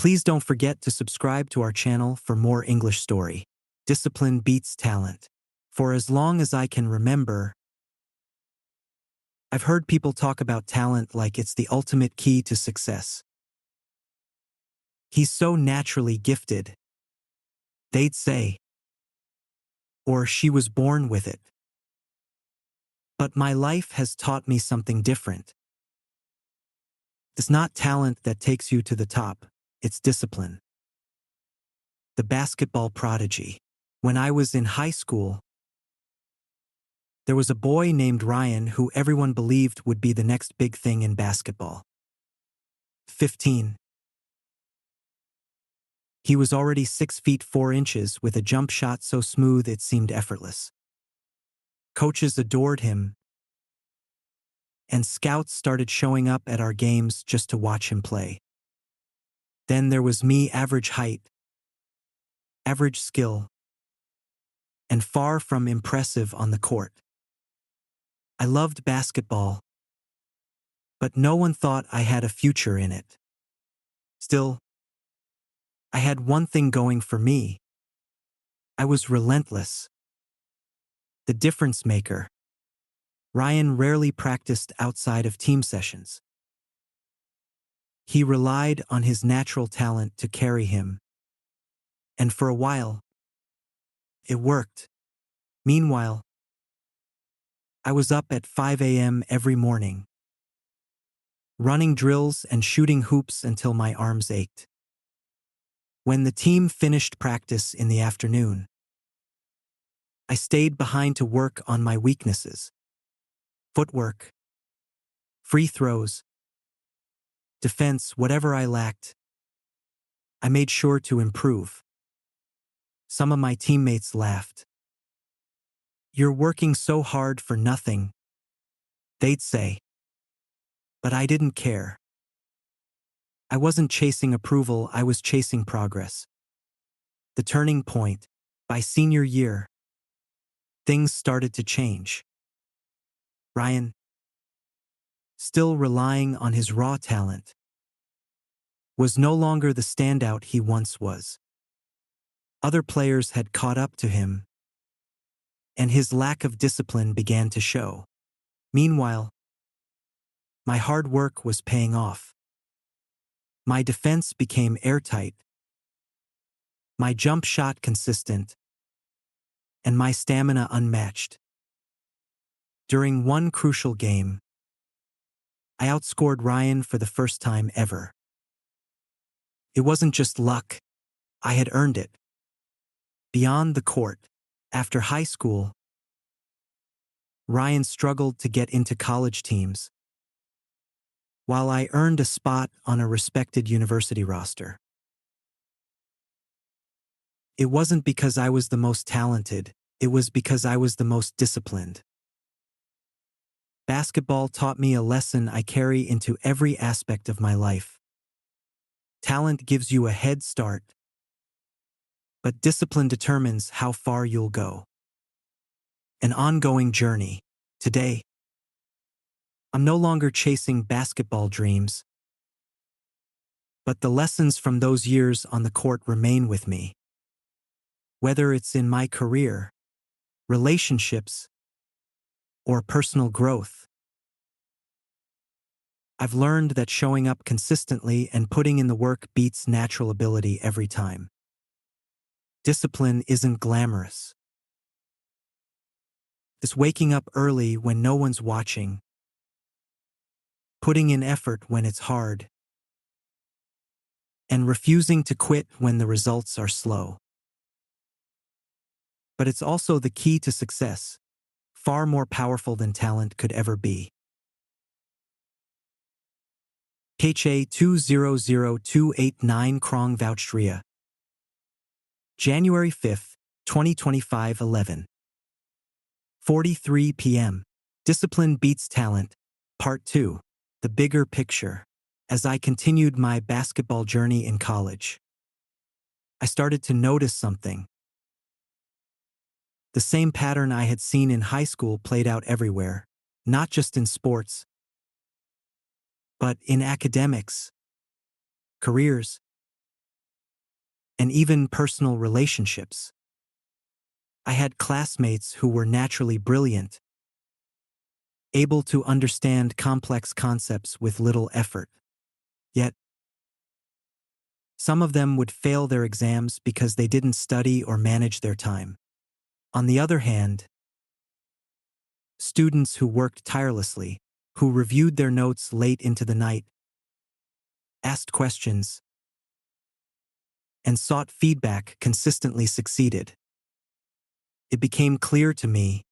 Please don't forget to subscribe to our channel for more English story. Discipline beats talent. For as long as I can remember, I've heard people talk about talent like it's the ultimate key to success. He's so naturally gifted, they'd say. Or she was born with it. But my life has taught me something different. It's not talent that takes you to the top, it's discipline. The basketball prodigy. When I was in high school, there was a boy named Ryan who everyone believed would be the next big thing in basketball. 15. He was already 6 feet 4 inches with a jump shot so smooth it seemed effortless. Coaches adored him, and scouts started showing up at our games just to watch him play. Then there was me, average height, average skill, and far from impressive on the court. I loved basketball, but no one thought I had a future in it. Still, I had one thing going for me. I was relentless. The difference maker. Ryan rarely practiced outside of team sessions. He relied on his natural talent to carry him. And for a while, it worked. Meanwhile, I was up at 5 a.m. every morning, running drills and shooting hoops until my arms ached. When the team finished practice in the afternoon, I stayed behind to work on my weaknesses. Footwork, free throws, defense, whatever I lacked, I made sure to improve. Some of my teammates laughed. "You're working so hard for nothing," they'd say. But I didn't care. I wasn't chasing approval, I was chasing progress. The turning point, by senior year, things started to change. Ryan, still relying on his raw talent, was no longer the standout he once was. Other players had caught up to him, and his lack of discipline began to show. Meanwhile, my hard work was paying off. My defense became airtight, my jump shot consistent, and my stamina unmatched. During one crucial game, I outscored Ryan for the first time ever. It wasn't just luck, I had earned it. Beyond the court, after high school, Ryan struggled to get into college teams, while I earned a spot on a respected university roster. It wasn't because I was the most talented, it was because I was the most disciplined. Basketball taught me a lesson I carry into every aspect of my life. Talent gives you a head start, but discipline determines how far you'll go. An ongoing journey. Today, I'm no longer chasing basketball dreams, but the lessons from those years on the court remain with me. Whether it's in my career, relationships, or personal growth, I've learned that showing up consistently and putting in the work beats natural ability every time. Discipline isn't glamorous. It's waking up early when no one's watching, putting in effort when it's hard, and refusing to quit when the results are slow. But it's also the key to success, far more powerful than talent could ever be. KHA 200289 Krong Vouchtria. January 5, 2025 11:43 p.m. Discipline Beats Talent, Part 2. The Bigger Picture. As I continued my basketball journey in college, I started to notice something. The same pattern I had seen in high school played out everywhere, not just in sports, but in academics, careers, and even personal relationships. I had classmates who were naturally brilliant, able to understand complex concepts with little effort. Yet, some of them would fail their exams because they didn't study or manage their time. On the other hand, students who worked tirelessly, who reviewed their notes late into the night, asked questions, and sought feedback consistently succeeded. It became clear to me,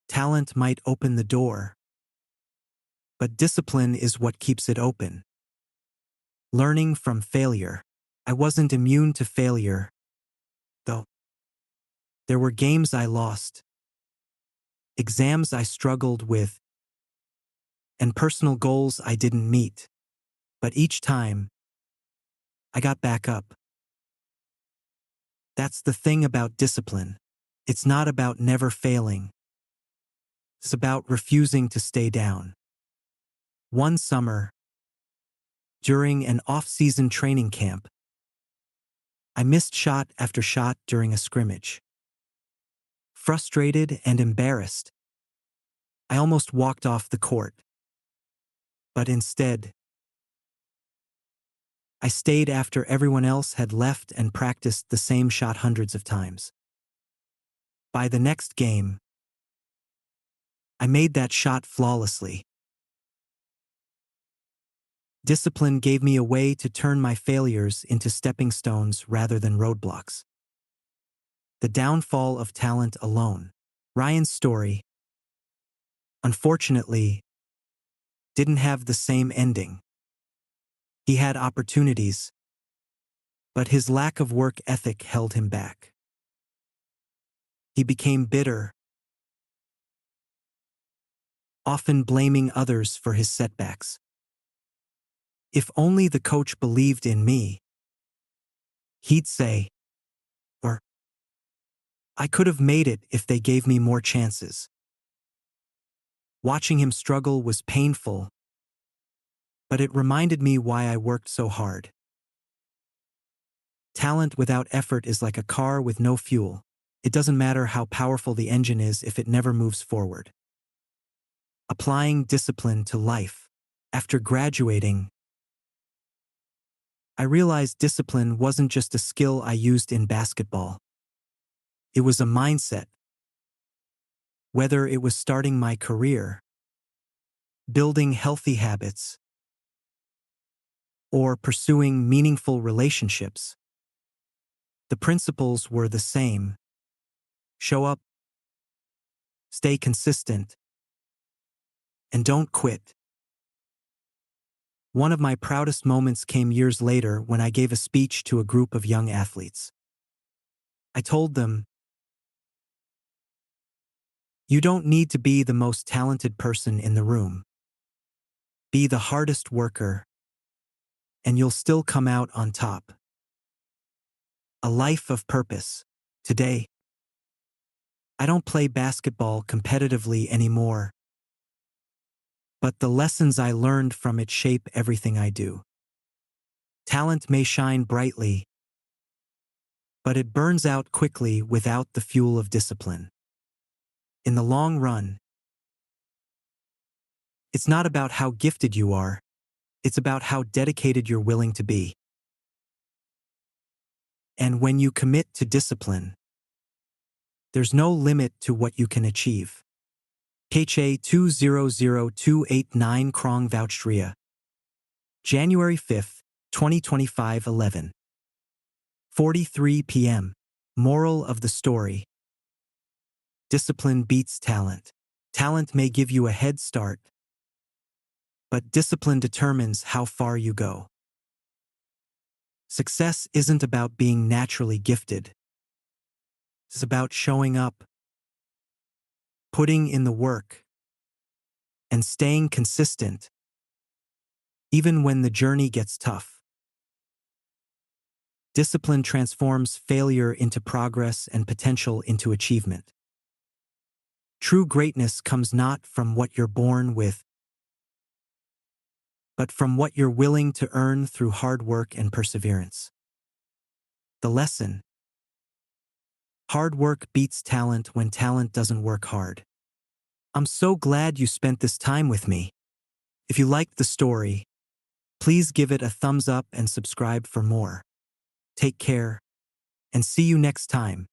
talent might open the door, but discipline is what keeps it open. Learning from failure. I wasn't immune to failure, though. There were games I lost, exams I struggled with, and personal goals I didn't meet. But each time, I got back up. That's the thing about discipline. It's not about never failing. It's about refusing to stay down. One summer, during an off-season training camp, I missed shot after shot during a scrimmage. Frustrated and embarrassed, I almost walked off the court. But instead, I stayed after everyone else had left and practiced the same shot hundreds of times. By the next game, I made that shot flawlessly. Discipline gave me a way to turn my failures into stepping stones rather than roadblocks. The downfall of talent alone. Ryan's story, unfortunately, didn't have the same ending. He had opportunities, but his lack of work ethic held him back. He became bitter, often blaming others for his setbacks. If only the coach believed in me, he'd say, or, I could have made it if they gave me more chances. Watching him struggle was painful, but it reminded me why I worked so hard. Talent without effort is like a car with no fuel. It doesn't matter how powerful the engine is if it never moves forward. Applying discipline to life. After graduating, I realized discipline wasn't just a skill I used in basketball. It was a mindset. Whether it was starting my career, building healthy habits, or pursuing meaningful relationships, the principles were the same. Show up, stay consistent, and don't quit. One of my proudest moments came years later when I gave a speech to a group of young athletes. I told them, you don't need to be the most talented person in the room. Be the hardest worker, and you'll still come out on top. A life of purpose. Today, I don't play basketball competitively anymore, but the lessons I learned from it shape everything I do. Talent may shine brightly, but it burns out quickly without the fuel of discipline. In the long run, it's not about how gifted you are, it's about how dedicated you're willing to be. And when you commit to discipline, there's no limit to what you can achieve. KHA 200289 Krong Vouchtria. January 5, 2025 11:43 p.m. Moral of the story. Discipline beats talent. Talent may give you a head start, but discipline determines how far you go. Success isn't about being naturally gifted. It's about showing up, putting in the work, and staying consistent, even when the journey gets tough. Discipline transforms failure into progress and potential into achievement. True greatness comes not from what you're born with, but from what you're willing to earn through hard work and perseverance. The lesson: hard work beats talent when talent doesn't work hard. I'm so glad you spent this time with me. If you liked the story, please give it a thumbs up and subscribe for more. Take care, and see you next time.